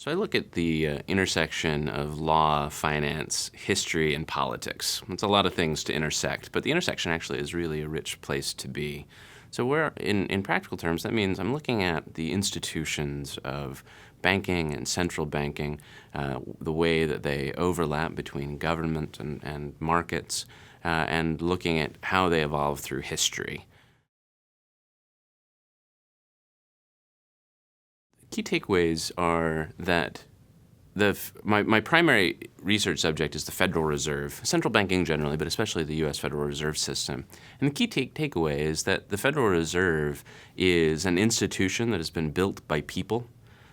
So I look at the intersection of law, finance, history, and politics. It's a lot of things to intersect, but the intersection actually is really a rich place to be. So in practical terms, that means I'm looking at the institutions of banking and central banking, the way that they overlap between government and markets, and looking at how they evolve through history. Key takeaways are that my primary research subject is the Federal Reserve, central banking generally, but especially the U.S. Federal Reserve System. And the key takeaway is that the Federal Reserve is an institution that has been built by people.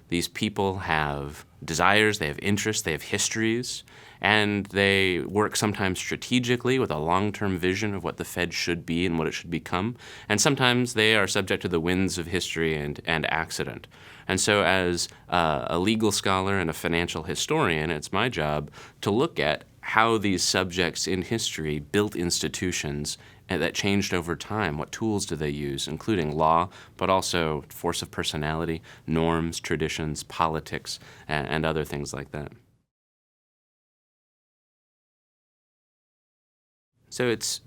These people have desires, they have interests, they have histories, and they work sometimes strategically with a long-term vision of what the Fed should be and what it should become. And sometimes they are subject to the winds of history and accident. And so as a legal scholar and a financial historian, it's my job to look at how these subjects in history built institutions that changed over time. What tools do they use, including law, but also force of personality, norms, traditions, politics, and other things like that. So it's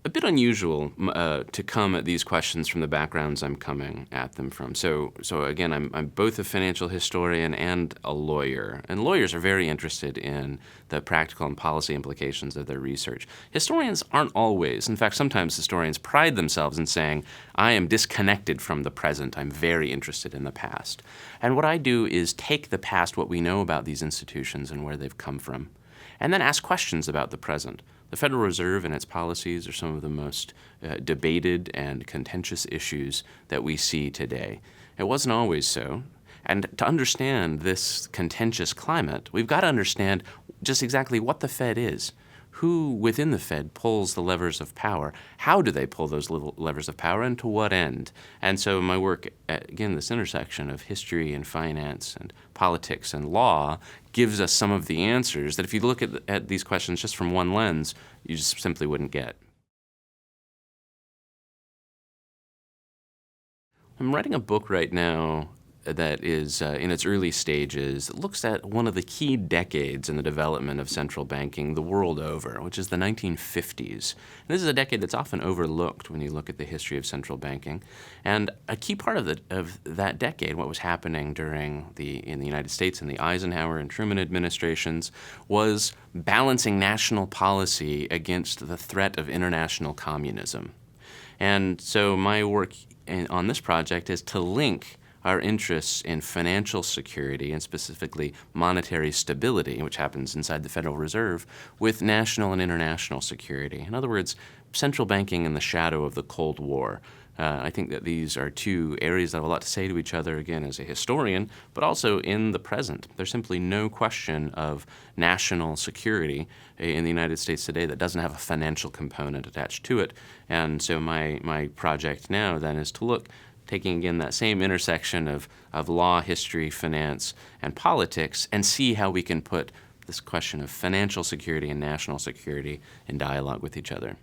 a bit unusual to come at these questions from the backgrounds I'm coming at them from. So again, I'm both a financial historian and a lawyer, and lawyers are very interested in the practical and policy implications of their research. Historians aren't always. In fact, sometimes historians pride themselves in saying, "I am disconnected from the present. I'm very interested in the past." And what I do is take the past, what we know about these institutions and where they've come from, and then ask questions about the present. The Federal Reserve and its policies are some of the most debated and contentious issues that we see today. It wasn't always so. And to understand this contentious climate, we've got to understand just exactly what the Fed is. Who within the Fed pulls the levers of power? How do they pull those little levers of power, and to what end? And so my work at, again, this intersection of history and finance and politics and law gives us some of the answers that if you look at these questions just from one lens, you just simply wouldn't get. I'm writing a book right now that is in its early stages. It looks at one of the key decades in the development of central banking the world over, which is the 1950s. And this is a decade that's often overlooked when you look at the history of central banking. And a key part of that decade, what was happening in the United States in the Eisenhower and Truman administrations, was balancing national policy against the threat of international communism. And so my work on this project is to link our interests in financial security and specifically monetary stability, which happens inside the Federal Reserve, with national and international security. In other words, central banking in the shadow of the Cold War. I think that these are two areas that have a lot to say to each other, again, as a historian, but also in the present. There's simply no question of national security in the United States today that doesn't have a financial component attached to it. And so my project now then is to look, taking again that same intersection of law, history, finance, and politics, and see how we can put this question of financial security and national security in dialogue with each other.